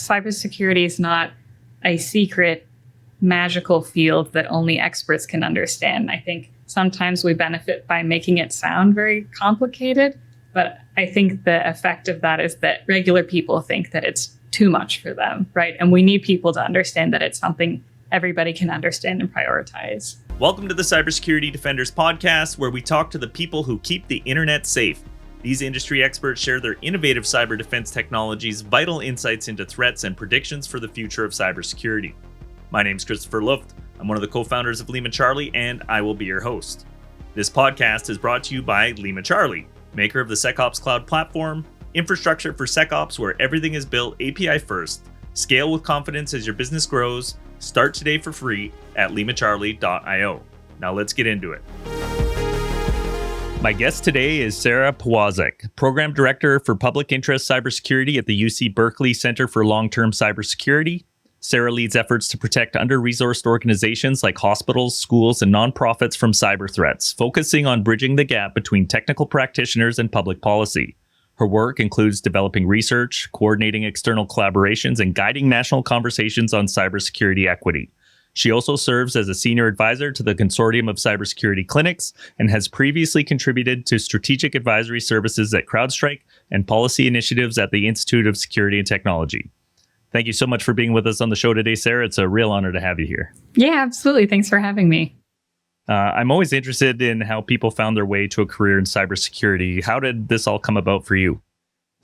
cybersecurity is not a secret, magical field that only experts can understand. I think sometimes we benefit by making it sound very complicated, but I think the effect of that is that regular people think that it's too much for them, right? And we need people to understand that it's something everybody can understand and prioritize. Welcome to the Cybersecurity Defenders podcast, where we talk to the people who keep the internet safe. These industry experts share their innovative cyber defense technologies, vital insights into threats, and predictions for the future of cybersecurity. My name's Christopher Luft. I'm one of the co-founders of LimaCharlie, and I will be your host. This podcast is brought to you by LimaCharlie, maker of the SecOps Cloud platform, infrastructure for SecOps where everything is built API first. Scale with confidence as your business grows. Start today for free at limacharlie.io. Now let's get into it. My guest today is Sarah Powazek, Program Director for Public Interest Cybersecurity at the UC Berkeley Center for Long-Term Cybersecurity. Sarah leads efforts to protect under-resourced organizations like hospitals, schools, and nonprofits from cyber threats, focusing on bridging the gap between technical practitioners and public policy. Her work includes developing research, coordinating external collaborations, and guiding national conversations on cybersecurity equity. She also serves as a senior advisor to the Consortium of Cybersecurity Clinics and has previously contributed to strategic advisory services at CrowdStrike and policy initiatives at the Institute of Security and Technology. Thank you so much for being with us on the show today, Sarah. It's a real honor to have you here. Yeah, absolutely. Thanks for having me. I'm always interested in how people found their way to a career in cybersecurity. How did this all come about for you?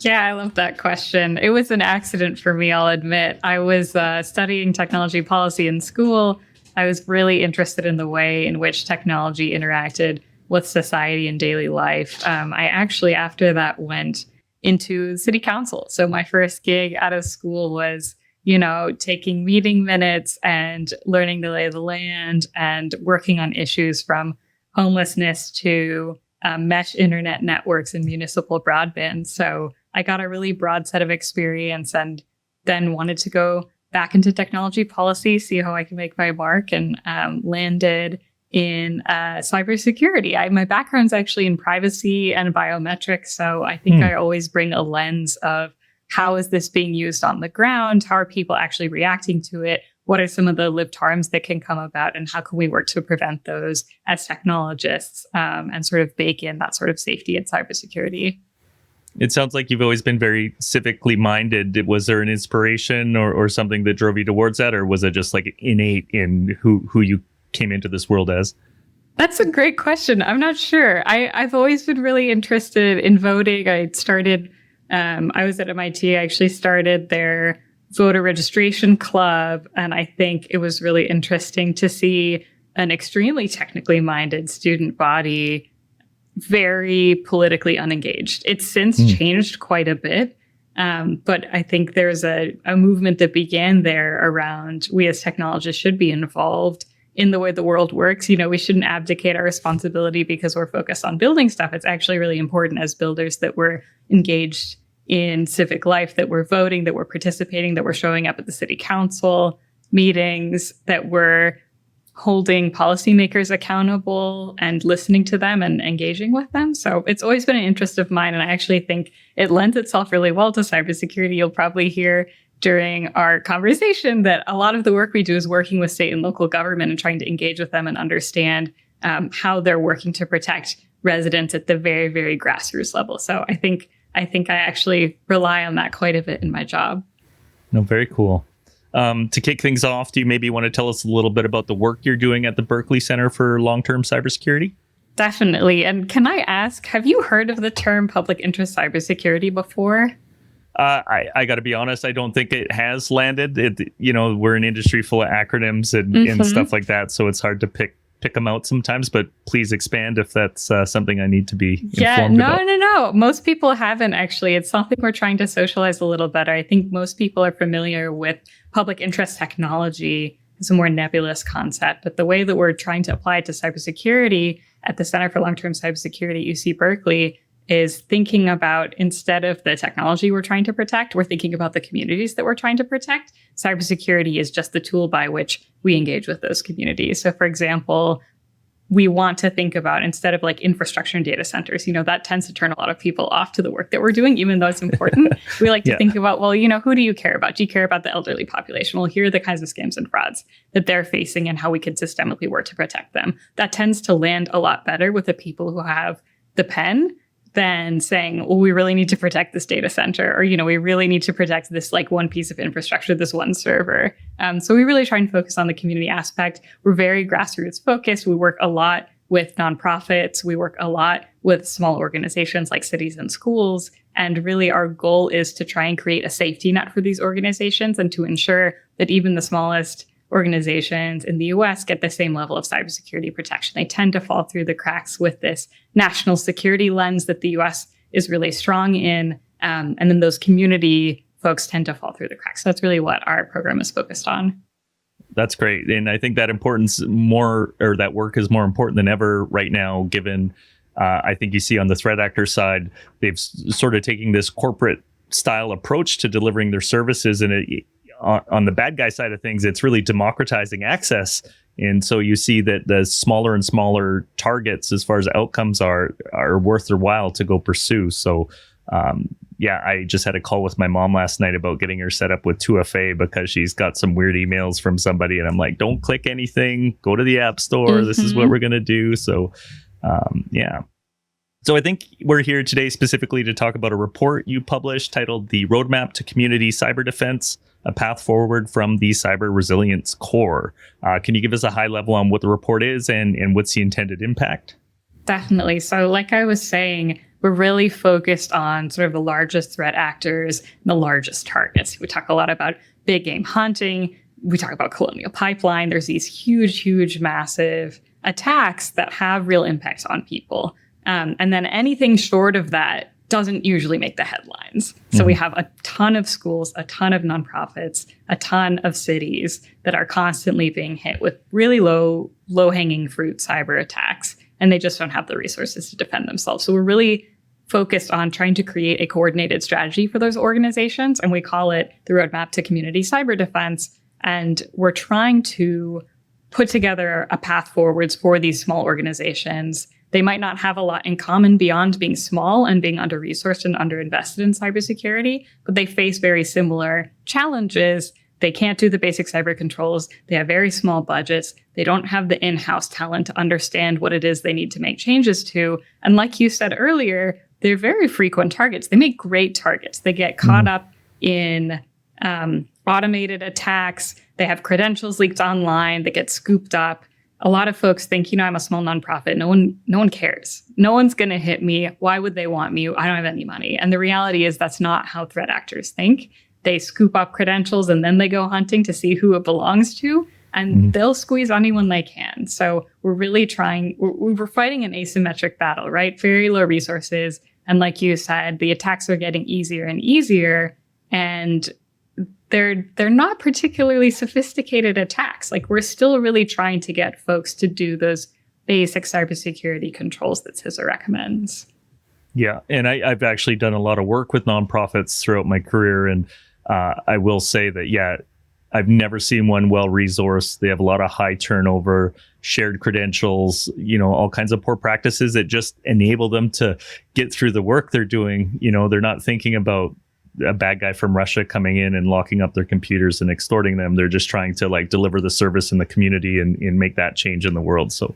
Yeah, I love that question. It was an accident for me, I'll admit. I was studying technology policy in school. I was really interested in the way in which technology interacted with society and daily life. I actually, after that, went into city council. So my first gig out of school was taking meeting minutes and learning the lay of the land and working on issues from homelessness to mesh internet networks and municipal broadband. So I got a really broad set of experience and then wanted to go back into technology policy, see how I can make my mark, and landed in cybersecurity. My background's actually in privacy and biometrics. So I think I always bring a lens of how is this being used on the ground? How are people actually reacting to it? What are some of the lived harms that can come about? And how can we work to prevent those as technologists and sort of bake in that sort of safety in cybersecurity? It sounds like you've always been very civically minded. Was there an inspiration or something that drove you towards that? Or was it just like innate in who you came into this world as? That's a great question. I'm not sure. I've always been really interested in voting. I was at MIT. I actually started their voter registration club. And I think it was really interesting to see an extremely technically minded student body very politically unengaged. It's since changed quite a bit. But I think there's a movement that began there around we as technologists should be involved in the way the world works. We shouldn't abdicate our responsibility because we're focused on building stuff. It's actually really important as builders that we're engaged in civic life, that we're voting, that we're participating, that we're showing up at the city council meetings, that we're holding policymakers accountable and listening to them and engaging with them. So it's always been an interest of mine. And I actually think it lends itself really well to cybersecurity. You'll probably hear during our conversation that a lot of the work we do is working with state and local government and trying to engage with them and understand how they're working to protect residents at the very, very grassroots level. So I think I actually rely on that quite a bit in my job. No, very cool. To kick things off, do you maybe want to tell us a little bit about the work you're doing at the Berkeley Center for Long-Term Cybersecurity? Definitely. And can I ask, have you heard of the term public interest cybersecurity before? I got to be honest, I don't think it has landed. We're an industry full of acronyms and stuff like that, so it's hard to pick them out sometimes, but please expand if that's something I need to be informed about. No. Most people haven't, actually. It's something we're trying to socialize a little better. I think most people are familiar with public interest technology as a more nebulous concept, but the way that we're trying to apply it to cybersecurity at the Center for Long-Term Cybersecurity at UC Berkeley is thinking about, instead of the technology we're trying to protect, we're thinking about the communities that we're trying to protect. Cybersecurity is just the tool by which we engage with those communities. So, for example, we want to think about, instead of like infrastructure and data centers, that tends to turn a lot of people off to the work that we're doing, even though it's important. We like to think about, well, who do you care about? Do you care about the elderly population? Well, here are the kinds of scams and frauds that they're facing and how we could systemically work to protect them. That tends to land a lot better with the people who have the pen than saying, well, we really need to protect this data center, or, we really need to protect this like one piece of infrastructure, this one server. So we really try and focus on the community aspect. We're very grassroots focused. We work a lot with nonprofits. We work a lot with small organizations like cities and schools. And really our goal is to try and create a safety net for these organizations and to ensure that even the smallest organizations in the US get the same level of cybersecurity protection. They tend to fall through the cracks with this national security lens that the US is really strong in. And then those community folks tend to fall through the cracks. So that's really what our program is focused on. That's great. And I think that that work is more important than ever right now, given I think you see on the threat actor side, they've sort of taking this corporate style approach to delivering their services, and on the bad guy side of things, it's really democratizing access. And so you see that the smaller and smaller targets, as far as outcomes are worth their while to go pursue. So, I just had a call with my mom last night about getting her set up with 2FA because she's got some weird emails from somebody. And I'm like, don't click anything, go to the app store. Mm-hmm. This is what we're going to do. So, So I think we're here today specifically to talk about a report you published titled The Roadmap to Community Cyber Defense, a Path Forward from the Cyber Resilience Core. Can you give us a high level on what the report is and what's the intended impact? Definitely. So like I was saying, we're really focused on sort of the largest threat actors, the largest targets. We talk a lot about big game hunting. We talk about Colonial Pipeline. There's these huge, massive attacks that have real impacts on people. And then anything short of that doesn't usually make the headlines. So we have a ton of schools, a ton of nonprofits, a ton of cities that are constantly being hit with really low-hanging fruit cyber attacks, and they just don't have the resources to defend themselves. So we're really focused on trying to create a coordinated strategy for those organizations, and we call it the Roadmap to Community Cyber Defense. And we're trying to put together a path forwards for these small organizations. They might not have a lot in common beyond being small and being under-resourced and under-invested in cybersecurity, but they face very similar challenges. They can't do the basic cyber controls. They have very small budgets. They don't have the in-house talent to understand what it is they need to make changes to. And like you said earlier, they're very frequent targets. They make great targets. They get caught up in automated attacks. They have credentials leaked online. They get scooped up. A lot of folks think, I'm a small nonprofit. No one cares. No one's going to hit me. Why would they want me? I don't have any money. And the reality is that's not how threat actors think. They scoop up credentials and then they go hunting to see who it belongs to. And they'll squeeze anyone they can. So we're really we're fighting an asymmetric battle, right? Very low resources. And like you said, the attacks are getting easier and easier. And they're not particularly sophisticated attacks. Like, we're still really trying to get folks to do those basic cybersecurity controls that CISA recommends. Yeah, and I've actually done a lot of work with nonprofits throughout my career, and I will say that, I've never seen one well-resourced. They have a lot of high turnover, shared credentials, all kinds of poor practices that just enable them to get through the work they're doing. They're not thinking about a bad guy from Russia coming in and locking up their computers and extorting them. They're just trying to deliver the service in the community and make that change in the world. So,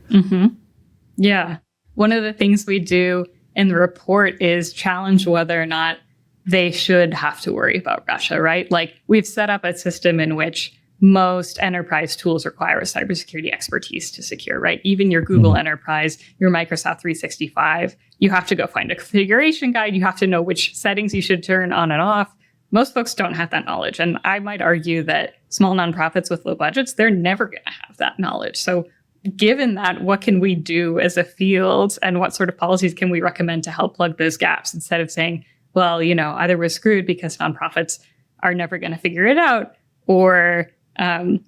yeah. One of the things we do in the report is challenge whether or not they should have to worry about Russia, right? Like, we've set up a system in which most enterprise tools require a cybersecurity expertise to secure, right? Even your Google Enterprise, your Microsoft 365, you have to go find a configuration guide. You have to know which settings you should turn on and off. Most folks don't have that knowledge. And I might argue that small nonprofits with low budgets, they're never going to have that knowledge. So given that, what can we do as a field, and what sort of policies can we recommend to help plug those gaps, instead of saying, well, either we're screwed because nonprofits are never going to figure it out, or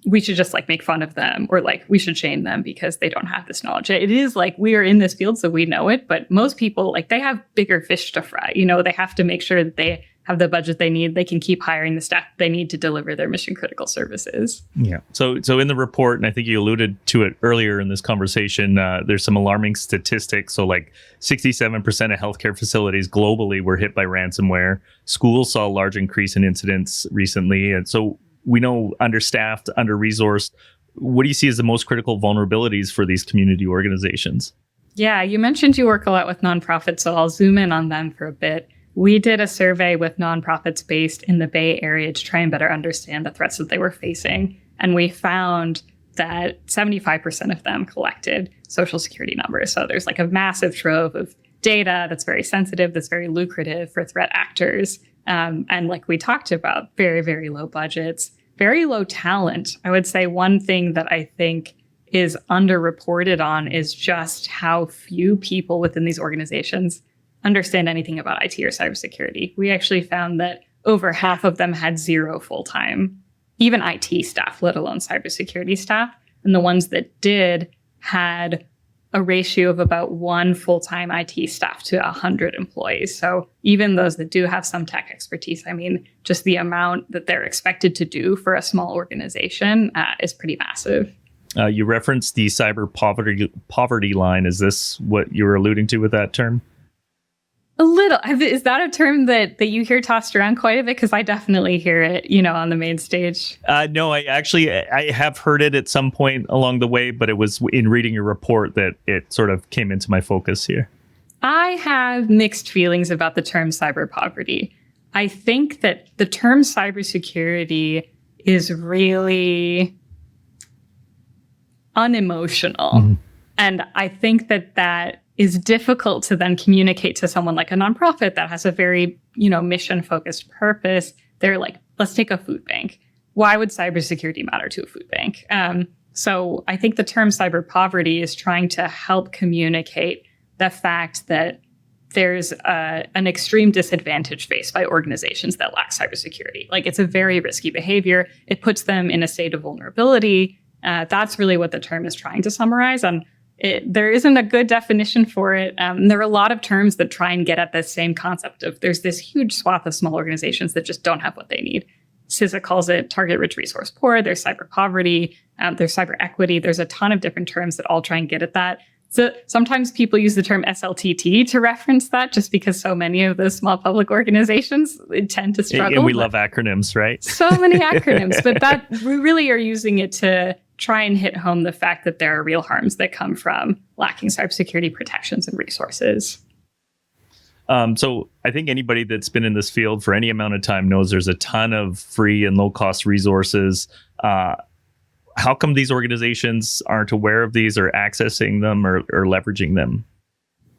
we should just make fun of them, or we should shame them because they don't have this knowledge. It is we are in this field, so we know it, but most people, they have bigger fish to fry. They have to make sure that they have the budget they need, they can keep hiring the staff they need to deliver their mission critical services. Yeah. So in the report, and I think you alluded to it earlier in this conversation, there's some alarming statistics. So like 67% of healthcare facilities globally were hit by ransomware. Schools saw a large increase in incidents recently. And so we know understaffed, under-resourced. What do you see as the most critical vulnerabilities for these community organizations? Yeah, you mentioned you work a lot with nonprofits, so I'll zoom in on them for a bit. We did a survey with nonprofits based in the Bay Area to try and better understand the threats that they were facing. And we found that 75% of them collected Social Security numbers. So there's like a massive trove of data that's very sensitive, that's very lucrative for threat actors. And like we talked about, very, very low budgets, very low talent. I would say one thing that I think is underreported on is just how few people within these organizations understand anything about IT or cybersecurity. We actually found that over half of them had zero full-time, even IT staff, let alone cybersecurity staff. And the ones that did had a ratio of about 1 full-time IT staff to 100 employees. So even those that do have some tech expertise, I mean, just the amount that they're expected to do for a small organization is pretty massive. You referenced the cyber poverty line. Is this what you were alluding to with that term? A little. Is that a term that you hear tossed around quite a bit? Because I definitely hear it, on the main stage. No, I have heard it at some point along the way, but it was in reading your report that it sort of came into my focus here. I have mixed feelings about the term cyber poverty. I think that the term cybersecurity is really unemotional. Mm-hmm. And I think that is difficult to then communicate to someone like a nonprofit that has a very, mission-focused purpose. They're like, let's take a food bank. Why would cybersecurity matter to a food bank? So I think the term cyber poverty is trying to help communicate the fact that there's an extreme disadvantage faced by organizations that lack cybersecurity. Like, it's a very risky behavior. It puts them in a state of vulnerability. That's really what the term is trying to summarize. And there isn't a good definition for it. There are a lot of terms that try and get at the same concept of there's this huge swath of small organizations that just don't have what they need. CISA calls it target rich resource poor. There's cyber poverty. There's cyber equity. There's a ton of different terms that all try and get at that. So sometimes people use the term SLTT to reference that just because so many of those small public organizations tend to struggle. And we love acronyms, right? So many acronyms, but that we really are using it to try and hit home the fact that there are real harms that come from lacking cybersecurity protections and resources. So I think anybody that's been in this field for any amount of time knows there's a ton of free and low-cost resources. How come these organizations aren't aware of these or accessing them or leveraging them?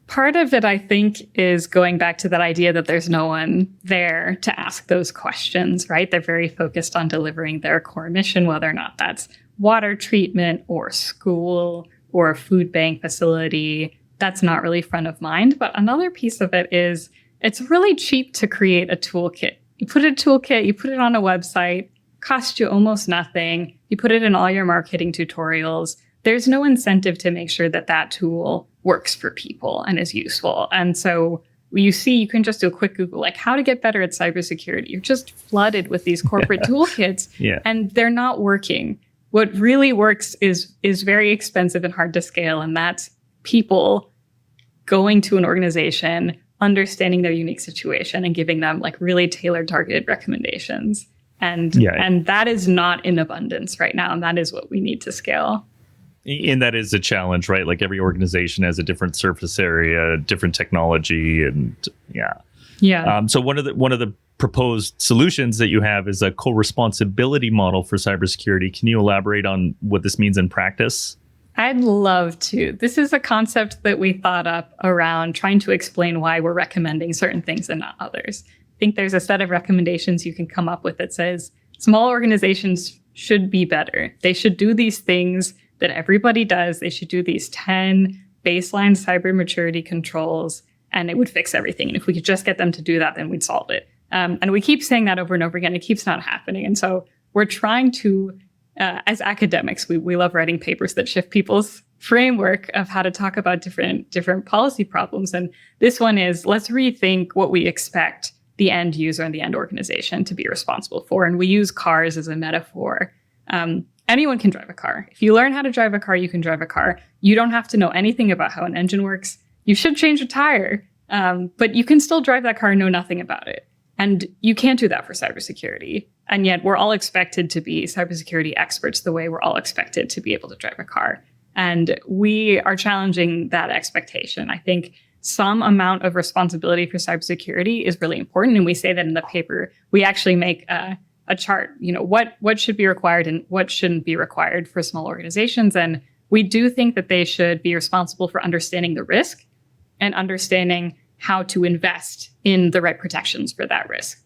Part of it, I think, is going back to that idea that there's no one there to ask those questions, right? They're very focused on delivering their core mission, whether or not that's water treatment or school or a food bank facility. That's not really front of mind. But another piece of it is it's really cheap to create a toolkit. You put a toolkit, you put it on a website, costs you almost nothing. You put it in all your marketing tutorials. There's no incentive to make sure that tool works for people and is useful. And so you can just do a quick Google, like how to get better at cybersecurity. You're just flooded with these corporate toolkits and they're not working. What really works is very expensive and hard to scale. And that's people going to an organization, understanding their unique situation and giving them like really tailored, targeted recommendations. And that is not in abundance right now. And that is what we need to scale. And that is a challenge, right? Like every organization has a different surface area, different technology, and So one of the proposed solutions that you have is a co-responsibility model for cybersecurity. Can you elaborate on what this means in practice? I'd love to. This is a concept that we thought up around trying to explain why we're recommending certain things and not others. I think there's a set of recommendations you can come up with that says small organizations should be better. They should do these things that everybody does. They should do these 10 baseline cyber maturity controls, and it would fix everything. And if we could just get them to do that, then we'd solve it. And we keep saying that over and over again. It keeps not happening. And so we're trying to, as academics, we love writing papers that shift people's framework of how to talk about different policy problems. And this one is, let's rethink what we expect the end user and the end organization to be responsible for. And we use cars as a metaphor. Anyone can drive a car. If you learn how to drive a car, you can drive a car. You don't have to know anything about how an engine works. You should change a tire, but you can still drive that car and know nothing about it. And you can't do that for cybersecurity. And yet we're all expected to be cybersecurity experts the way we're all expected to be able to drive a car. And we are challenging that expectation. I think some amount of responsibility for cybersecurity is really important. And we say that in the paper. We actually make a chart, what should be required and what shouldn't be required for small organizations. And we do think that they should be responsible for understanding the risk and understanding how to invest in the right protections for that risk.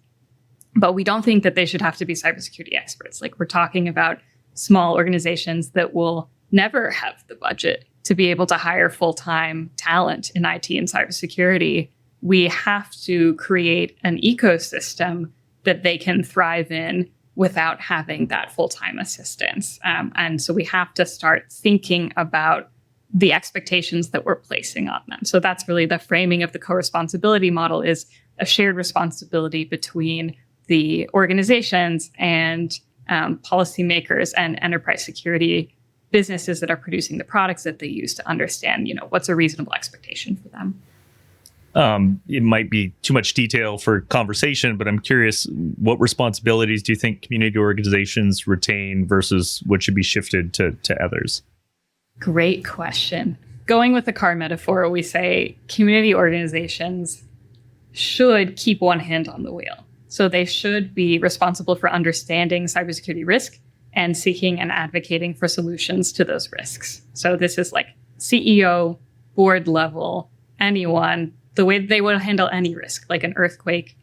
But we don't think that they should have to be cybersecurity experts. Like, we're talking about small organizations that will never have the budget to be able to hire full-time talent in IT and cybersecurity. We have to create an ecosystem that they can thrive in without having that full-time assistance. And so we have to start thinking about the expectations that we're placing on them. So that's really the framing of the co-responsibility model, is a shared responsibility between the organizations and policymakers and enterprise security businesses that are producing the products that they use to understand, what's a reasonable expectation for them. It might be too much detail for conversation, but I'm curious, what responsibilities do you think community organizations retain versus what should be shifted to others? Great question. Going with the car metaphor, we say community organizations should keep one hand on the wheel. So they should be responsible for understanding cybersecurity risk and seeking and advocating for solutions to those risks. So this is like CEO, board level, anyone, the way they will handle any risk, like an earthquake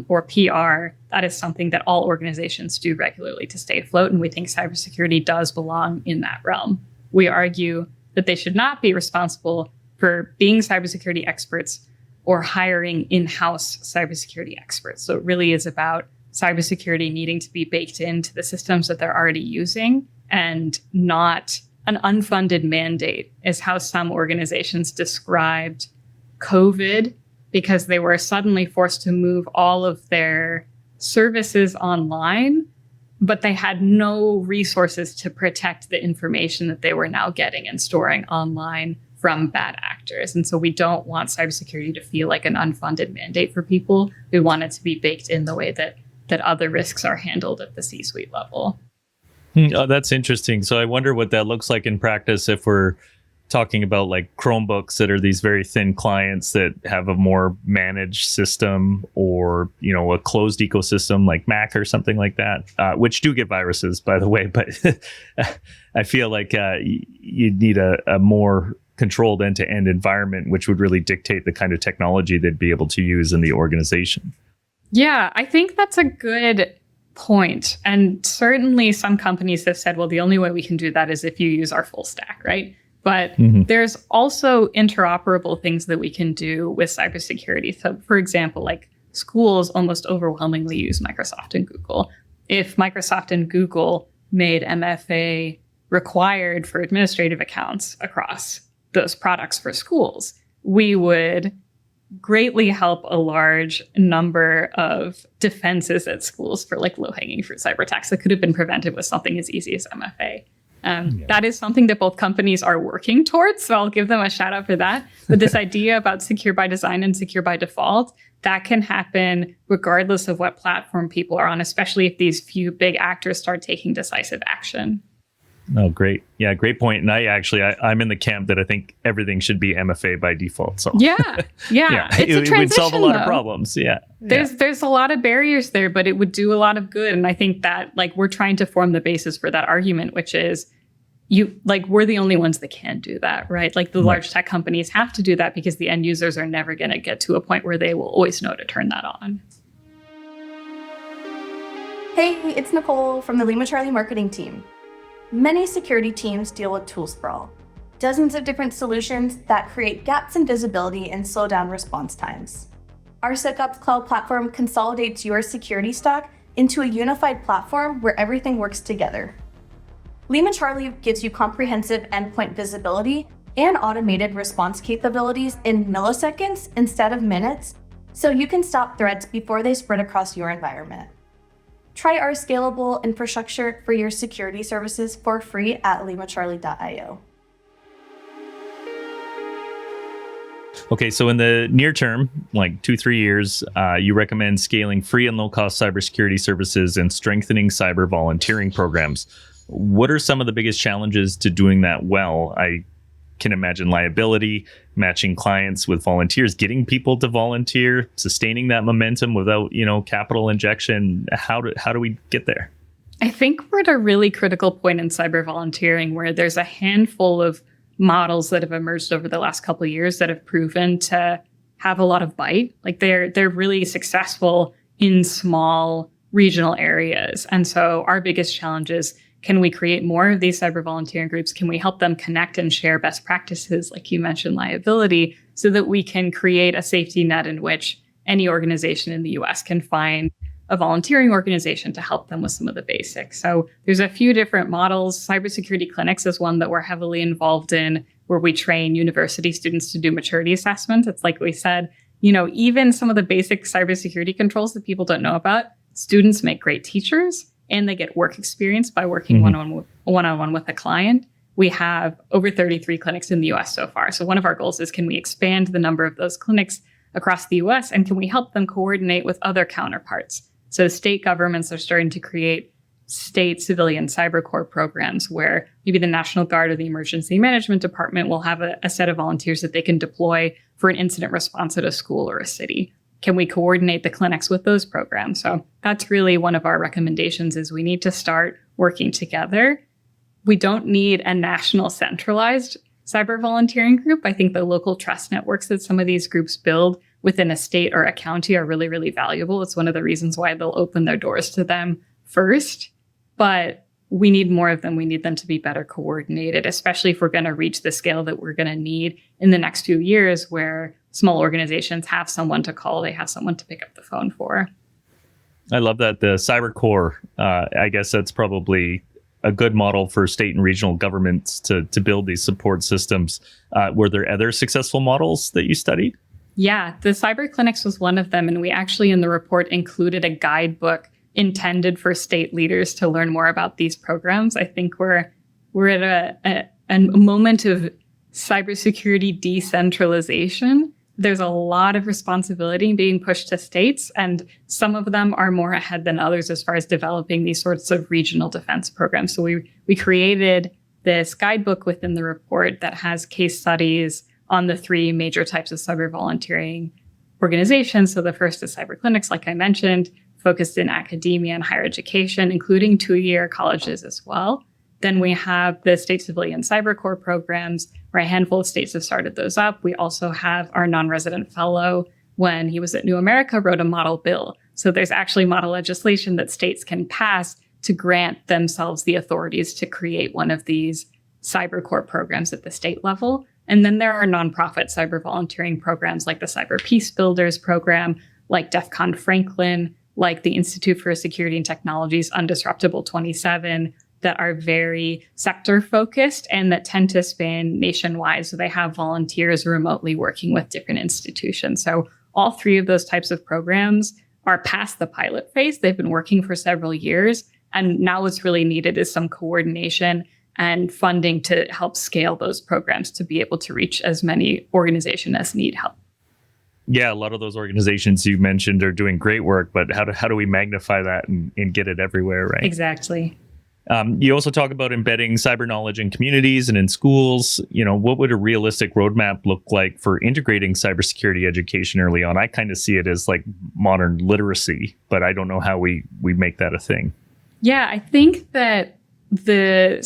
or PR. That is something that all organizations do regularly to stay afloat. And we think cybersecurity does belong in that realm. We argue that they should not be responsible for being cybersecurity experts or hiring in-house cybersecurity experts. So it really is about cybersecurity needing to be baked into the systems that they're already using, and not an unfunded mandate, is how some organizations described COVID, because they were suddenly forced to move all of their services online, but they had no resources to protect the information that they were now getting and storing online from bad actors. And so we don't want cybersecurity to feel like an unfunded mandate for people. We want it to be baked in the way that other risks are handled at the C-suite level. Oh, that's interesting. So I wonder what that looks like in practice if we're talking about like Chromebooks that are these very thin clients that have a more managed system, or, a closed ecosystem like Mac or something like that, which do get viruses, by the way. But I feel like you'd need a more controlled end-to-end environment, which would really dictate the kind of technology they'd be able to use in the organization. Yeah, I think that's a good point. And certainly some companies have said, well, the only way we can do that is if you use our full stack, right? But there's also interoperable things that we can do with cybersecurity. So, for example, like schools almost overwhelmingly use Microsoft and Google. If Microsoft and Google made MFA required for administrative accounts across those products for schools, we would greatly help a large number of defenses at schools for like low-hanging fruit cyber attacks that could have been prevented with something as easy as MFA. That is something that both companies are working towards, so I'll give them a shout out for that. But this idea about secure by design and secure by default, that can happen regardless of what platform people are on, especially if these few big actors start taking decisive action. Oh, great. Yeah, great point. And I'm in the camp that I think everything should be MFA by default. So yeah. It's a it would solve a lot of though. problems. Yeah. There's a lot of barriers there, but it would do a lot of good. And I think that we're trying to form the basis for that argument, which is we're the only ones that can do that, right? Like the large tech companies have to do that because the end users are never going to get to a point where they will always know to turn that on. Hey, it's Nicole from the LimaCharlie marketing team. Many security teams deal with tool sprawl, dozens of different solutions that create gaps in visibility and slow down response times. Our SecOps Cloud platform consolidates your security stack into a unified platform where everything works together. LimaCharlie gives you comprehensive endpoint visibility and automated response capabilities in milliseconds instead of minutes, so you can stop threats before they spread across your environment. Try our scalable infrastructure for your security services for free at LimaCharlie.io. Okay, so in the near term, like 2-3 years, you recommend scaling free and low-cost cybersecurity services and strengthening cyber volunteering programs. What are some of the biggest challenges to doing that well? I can imagine liability, matching clients with volunteers, getting people to volunteer, sustaining that momentum without, capital injection. How do we get there? I think we're at a really critical point in cyber volunteering where there's a handful of models that have emerged over the last couple of years that have proven to have a lot of bite. Like they're really successful in small regional areas. And so our biggest challenge is, can we create more of these cyber volunteering groups? Can we help them connect and share best practices, like you mentioned, liability, so that we can create a safety net in which any organization in the US can find a volunteering organization to help them with some of the basics. So there's a few different models. Cybersecurity clinics is one that we're heavily involved in, where we train university students to do maturity assessment. It's like we said, even some of the basic cybersecurity controls that people don't know about, students make great teachers and they get work experience by working one-on-one with a client. We have over 33 clinics in the US so far. So one of our goals is, can we expand the number of those clinics across the US, and can we help them coordinate with other counterparts? So state governments are starting to create state civilian cyber corps programs where maybe the National Guard or the Emergency Management Department will have a set of volunteers that they can deploy for an incident response at a school or a city. Can we coordinate the clinics with those programs? So that's really one of our recommendations, is we need to start working together. We don't need a national centralized cyber volunteering group. I think the local trust networks that some of these groups build within a state or a county are really, really valuable. It's one of the reasons why they'll open their doors to them first. But we need more of them. We need them to be better coordinated, especially if we're going to reach the scale that we're going to need in the next few years, where small organizations have someone to call, they have someone to pick up the phone for. I love that. The cyber core, I guess that's probably a good model for state and regional governments to build these support systems. Were there other successful models that you studied? Yeah, the cyber clinics was one of them. And we actually in the report included a guidebook intended for state leaders to learn more about these programs. I think we're at a moment of cybersecurity decentralization. There's a lot of responsibility being pushed to states, and some of them are more ahead than others as far as developing these sorts of regional defense programs. So we created this guidebook within the report that has case studies on the 3 major types of cyber volunteering organizations. So the first is cyber clinics, like I mentioned, focused in academia and higher education, including 2-year colleges as well. Then we have the state civilian cyber corps programs, where a handful of states have started those up. We also have our non-resident fellow, when he was at New America, wrote a model bill. So there's actually model legislation that states can pass to grant themselves the authorities to create one of these cyber corps programs at the state level. And then there are nonprofit cyber volunteering programs like the Cyber Peace Builders program, like DEF CON Franklin, like the Institute for Security and Technology's Undisruptible 27, that are very sector focused and that tend to span nationwide. So they have volunteers remotely working with different institutions. So all 3 of those types of programs are past the pilot phase. They've been working for several years. And now what's really needed is some coordination and funding to help scale those programs to be able to reach as many organizations as need help. Yeah, a lot of those organizations you mentioned are doing great work, but how do we magnify that and get it everywhere, right? Exactly. You also talk about embedding cyber knowledge in communities and in schools. What would a realistic roadmap look like for integrating cybersecurity education early on? I kind of see it as like modern literacy, but I don't know how we make that a thing. Yeah, I think that the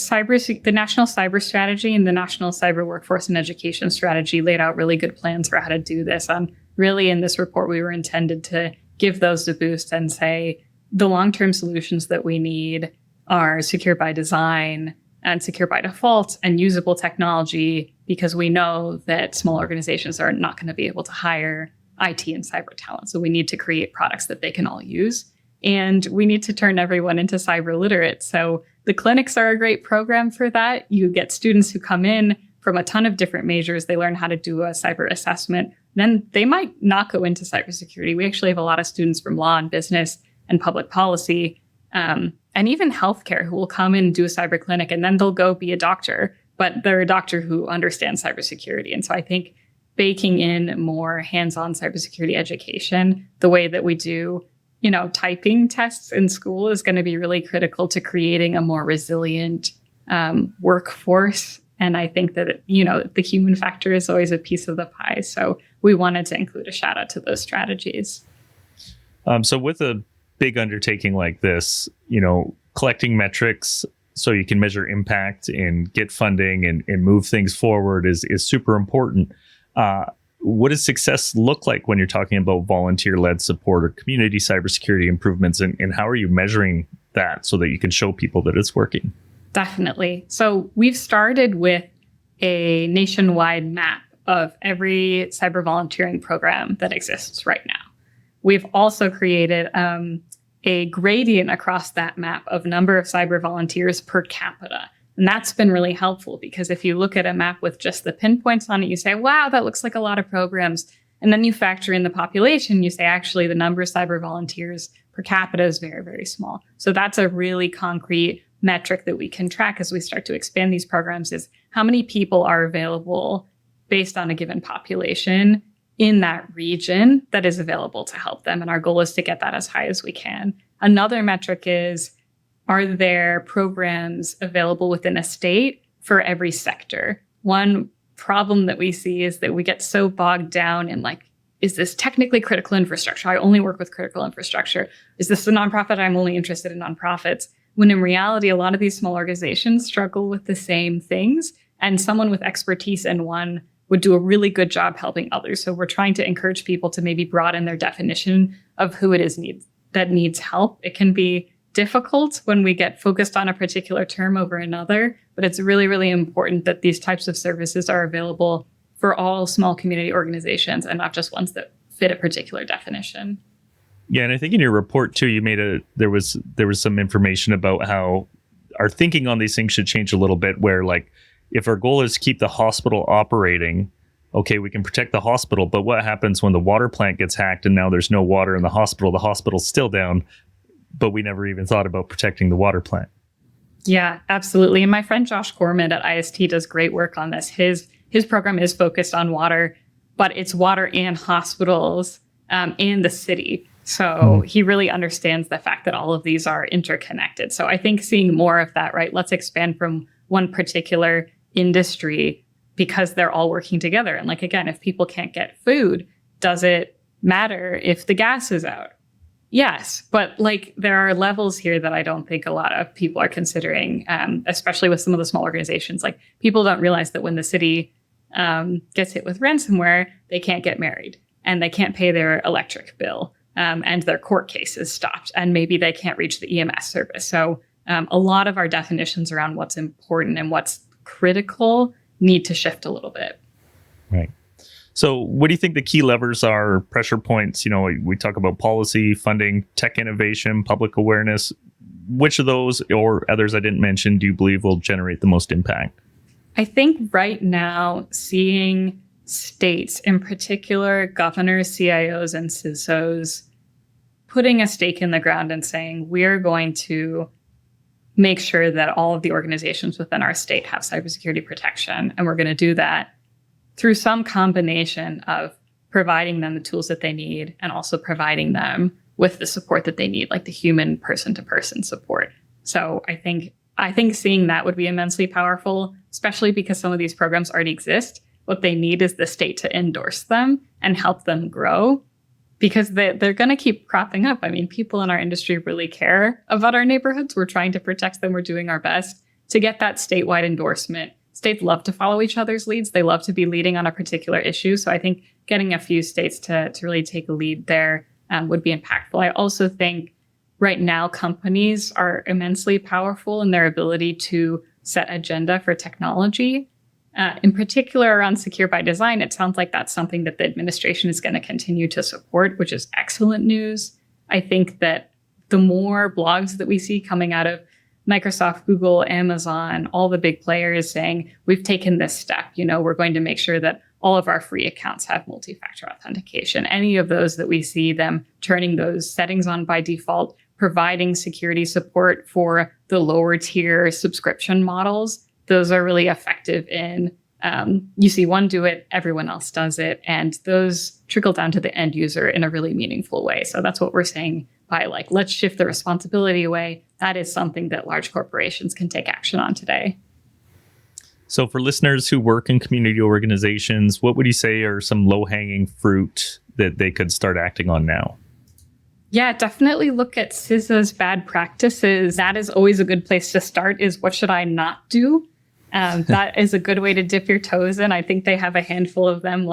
National Cyber Strategy and the National Cyber Workforce and Education Strategy laid out really good plans for how to do this. Really, in this report, we were intended to give those a boost and say the long-term solutions that we need are secure by design and secure by default and usable technology, because we know that small organizations are not going to be able to hire IT and cyber talent. So we need to create products that they can all use. And we need to turn everyone into cyber literate. So the clinics are a great program for that. You get students who come in, from a ton of different majors. They learn how to do a cyber assessment. Then they might not go into cybersecurity. We actually have a lot of students from law and business and public policy, and even healthcare who will come in and do a cyber clinic, and then they'll go be a doctor, but they're a doctor who understands cybersecurity. And so I think baking in more hands-on cybersecurity education, the way that we do, typing tests in school is going to be really critical to creating a more resilient workforce. And I think that, the human factor is always a piece of the pie. So we wanted to include a shout out to those strategies. So with a big undertaking like this, collecting metrics so you can measure impact and get funding and move things forward is super important. What does success look like when you're talking about volunteer-led support or community cybersecurity improvements, and how are you measuring that so that you can show people that it's working? Definitely. So we've started with a nationwide map of every cyber volunteering program that exists right now. We've also created a gradient across that map of number of cyber volunteers per capita. And that's been really helpful because if you look at a map with just the pinpoints on it, you say, wow, that looks like a lot of programs. And then you factor in the population, you say, actually, the number of cyber volunteers per capita is very, very small. So that's a really concrete metric that we can track as we start to expand these programs is how many people are available based on a given population in that region that is available to help them. And our goal is to get that as high as we can. Another metric is, are there programs available within a state for every sector? One problem that we see is that we get so bogged down in is this technically critical infrastructure? I only work with critical infrastructure. Is this a nonprofit? I'm only interested in nonprofits. When in reality, a lot of these small organizations struggle with the same things. And someone with expertise in one would do a really good job helping others. So we're trying to encourage people to maybe broaden their definition of who it is that needs help. It can be difficult when we get focused on a particular term over another, but it's really, really important that these types of services are available for all small community organizations and not just ones that fit a particular definition. Yeah, and I think in your report too, you made there was some information about how our thinking on these things should change a little bit, where if our goal is to keep the hospital operating, okay, we can protect the hospital, but what happens when the water plant gets hacked and now there's no water in the hospital? The hospital's still down, but we never even thought about protecting the water plant. Yeah, absolutely. And my friend Josh Gorman at IST does great work on this. His program is focused on water, but it's water and hospitals and the city. So he really understands the fact that all of these are interconnected. So I think seeing more of that, right? Let's expand from one particular industry because they're all working together. And again, if people can't get food, does it matter if the gas is out? Yes, but there are levels here that I don't think a lot of people are considering, especially with some of the small organizations. People don't realize that when the city gets hit with ransomware, they can't get married and they can't pay their electric bill and their court case is stopped and maybe they can't reach the EMS service. So a lot of our definitions around what's important and what's critical need to shift a little bit. Right. So what do you think the key levers are, pressure points? We talk about policy, funding, tech innovation, public awareness. Which of those or others I didn't mention do you believe will generate the most impact? I think right now, seeing states, in particular governors, CIOs, and CISOs, putting a stake in the ground and saying, we're going to make sure that all of the organizations within our state have cybersecurity protection. And we're going to do that through some combination of providing them the tools that they need and also providing them with the support that they need, like the human person-to-person support. So I think seeing that would be immensely powerful, especially because some of these programs already exist. What they need is the state to endorse them and help them grow because they're going to keep cropping up. I mean, people in our industry really care about our neighborhoods. We're trying to protect them. We're doing our best to get that statewide endorsement. States love to follow each other's leads. They love to be leading on a particular issue. So I think getting a few states to really take a lead there would be impactful. I also think right now companies are immensely powerful in their ability to set agenda for technology. In particular around secure by design, it sounds like that's something that the administration is going to continue to support, which is excellent news. I think that the more blogs that we see coming out of Microsoft, Google, Amazon, all the big players saying, we've taken this step, we're going to make sure that all of our free accounts have multi-factor authentication. Any of those that we see them turning those settings on by default, providing security support for the lower tier subscription models, those are really effective in you see one do it, everyone else does it, and those trickle down to the end user in a really meaningful way. So that's what we're saying by let's shift the responsibility away. That is something that large corporations can take action on today. So for listeners who work in community organizations, what would you say are some low-hanging fruit that they could start acting on now? Yeah, definitely look at CISA's bad practices. That is always a good place to start, is what should I not do? That is a good way to dip your toes in. I think they have a handful of them,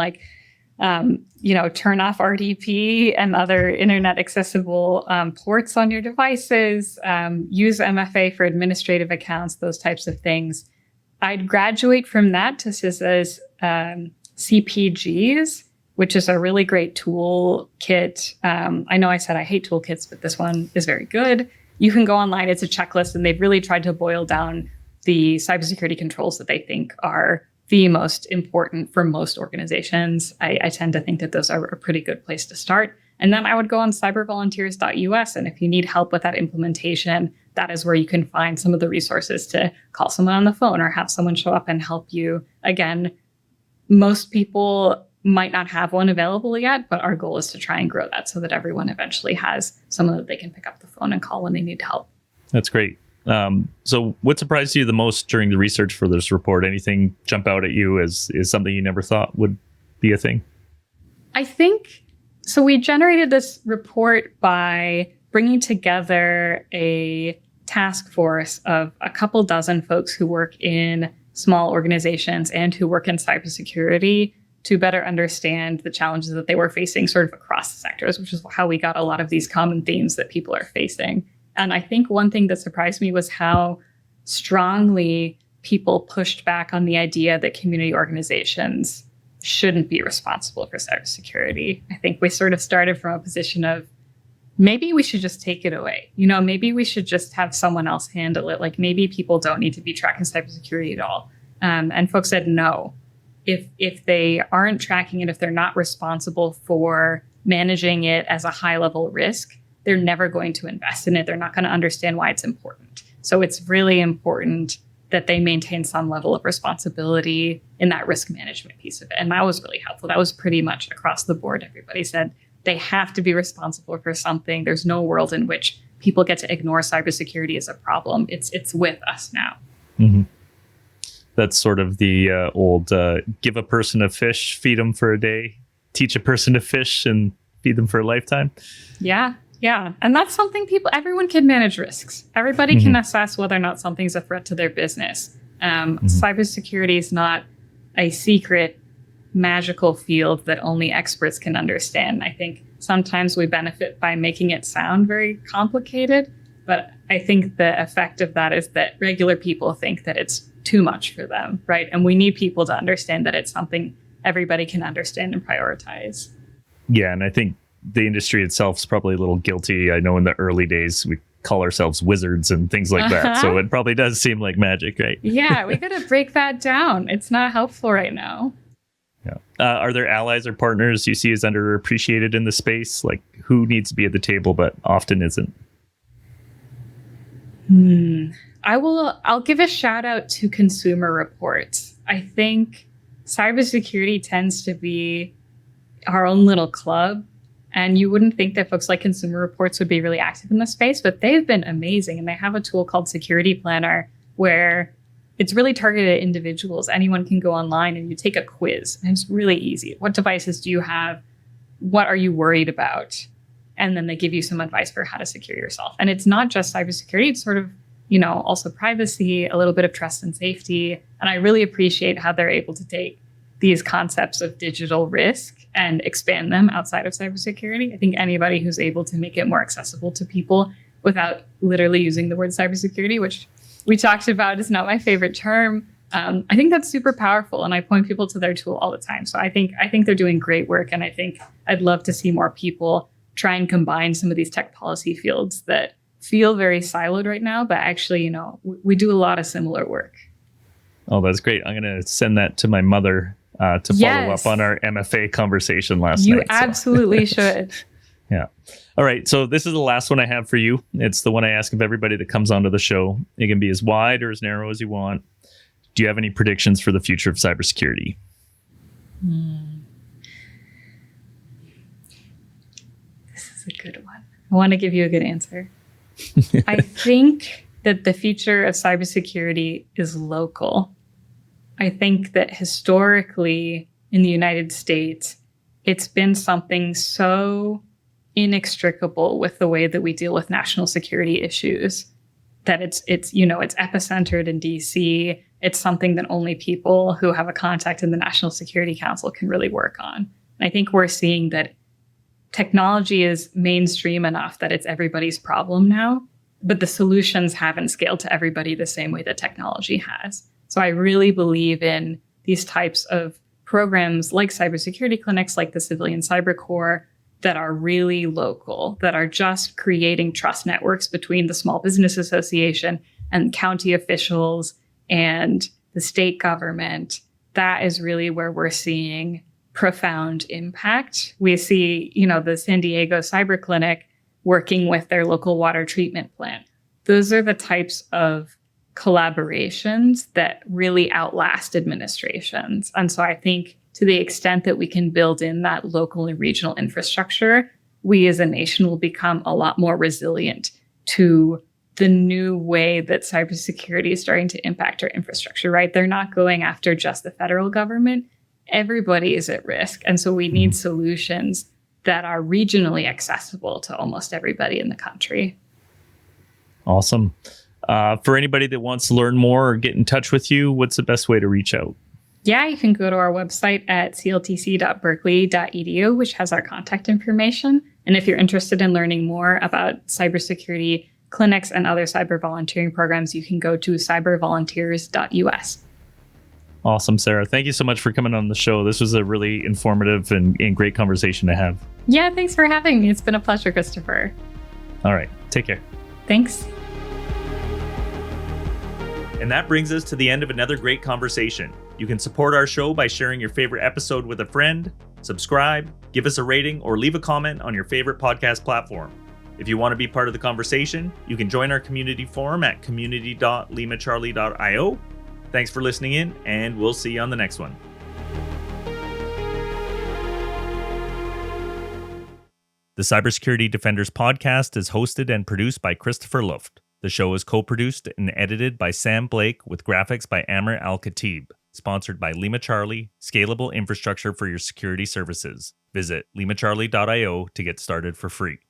turn off RDP and other internet accessible ports on your devices, use MFA for administrative accounts, those types of things. I'd graduate from that to CISA's CPGs, which is a really great toolkit. I know I said I hate toolkits, but this one is very good. You can go online. It's a checklist, and they've really tried to boil down the cybersecurity controls that they think are the most important for most organizations. I tend to think that those are a pretty good place to start. And then I would go on cybervolunteers.us. And if you need help with that implementation, that is where you can find some of the resources to call someone on the phone or have someone show up and help you. Again, most people might not have one available yet, but our goal is to try and grow that so that everyone eventually has someone that they can pick up the phone and call when they need help. That's great. So what surprised you the most during the research for this report? Anything jump out at you as something you never thought would be a thing? I think, so we generated this report by bringing together a task force of a couple dozen folks who work in small organizations and who work in cybersecurity to better understand the challenges that they were facing sort of across the sectors, which is how we got a lot of these common themes that people are facing. And I think one thing that surprised me was how strongly people pushed back on the idea that community organizations shouldn't be responsible for cybersecurity. I think we sort of started from a position of maybe we should just take it away. Maybe we should just have someone else handle it. Maybe people don't need to be tracking cybersecurity at all. And folks said no. If they aren't tracking it, if they're not responsible for managing it as a high level risk, they're never going to invest in it. They're not going to understand why it's important. So it's really important that they maintain some level of responsibility in that risk management piece of it. And that was really helpful. That was pretty much across the board. Everybody said they have to be responsible for something. There's no world in which people get to ignore cybersecurity as a problem. It's with us now. Mm-hmm. That's sort of the old give a person a fish, feed them for a day, teach a person to fish and feed them for a lifetime. Yeah. And that's something everyone can manage risks. Everybody can assess whether or not something's a threat to their business. Cybersecurity is not a secret, magical field that only experts can understand. I think sometimes we benefit by making it sound very complicated, but I think the effect of that is that regular people think that it's too much for them, right? And we need people to understand that it's something everybody can understand and prioritize. Yeah, and I think the industry itself is probably a little guilty. I know in the early days, we call ourselves wizards and things like that. So it probably does seem like magic, right? Yeah, we got to break that down. It's not helpful right now. Yeah. Are there allies or partners you see as underappreciated in the space? Who needs to be at the table but often isn't? I'll give a shout out to Consumer Reports. I think cybersecurity tends to be our own little club. And you wouldn't think that folks like Consumer Reports would be really active in the space, but they've been amazing. And they have a tool called Security Planner where it's really targeted at individuals. Anyone can go online and you take a quiz. And it's really easy. What devices do you have? What are you worried about? And then they give you some advice for how to secure yourself. And it's not just cybersecurity. It's sort of, also privacy, a little bit of trust and safety. And I really appreciate how they're able to take these concepts of digital risk and expand them outside of cybersecurity. I think anybody who's able to make it more accessible to people without literally using the word cybersecurity, which we talked about is not my favorite term. I think that's super powerful. And I point people to their tool all the time. So I think they're doing great work. And I think I'd love to see more people try and combine some of these tech policy fields that feel very siloed right now, but actually, we do a lot of similar work. Oh, that's great. I'm going to send that to my mother to follow up on our MFA conversation last night. You absolutely should. Yeah. All right. So this is the last one I have for you. It's the one I ask of everybody that comes onto the show. It can be as wide or as narrow as you want. Do you have any predictions for the future of cybersecurity? This is a good one. I want to give you a good answer. I think that the future of cybersecurity is local. I think that historically in the United States, it's been something so inextricable with the way that we deal with national security issues that it's epicentered in DC. It's something that only people who have a contact in the National Security Council can really work on. And I think we're seeing that technology is mainstream enough that it's everybody's problem now, but the solutions haven't scaled to everybody the same way that technology has. So I really believe in these types of programs like cybersecurity clinics, like the Civilian Cyber Corps, that are really local, that are just creating trust networks between the Small Business Association and county officials and the state government. That is really where we're seeing profound impact. We see, the San Diego Cyber Clinic working with their local water treatment plant. Those are the types of collaborations that really outlast administrations. And so I think to the extent that we can build in that local and regional infrastructure, we as a nation will become a lot more resilient to the new way that cybersecurity is starting to impact our infrastructure, right? They're not going after just the federal government. Everybody is at risk. And so we need solutions that are regionally accessible to almost everybody in the country. Awesome. For anybody that wants to learn more or get in touch with you, what's the best way to reach out? Yeah, you can go to our website at cltc.berkeley.edu, which has our contact information. And if you're interested in learning more about cybersecurity clinics and other cyber volunteering programs, you can go to cybervolunteers.us. Awesome, Sarah. Thank you so much for coming on the show. This was a really informative and great conversation to have. Yeah, thanks for having me. It's been a pleasure, Christopher. All right. Take care. Thanks. And that brings us to the end of another great conversation. You can support our show by sharing your favorite episode with a friend, subscribe, give us a rating, or leave a comment on your favorite podcast platform. If you want to be part of the conversation, you can join our community forum at community.limacharlie.io. Thanks for listening in, and we'll see you on the next one. The Cybersecurity Defenders podcast is hosted and produced by Christopher Luft. The show is co-produced and edited by Sam Blake with graphics by Amr Al-Khatib. Sponsored by LimaCharlie, scalable infrastructure for your security services. Visit limacharlie.io to get started for free.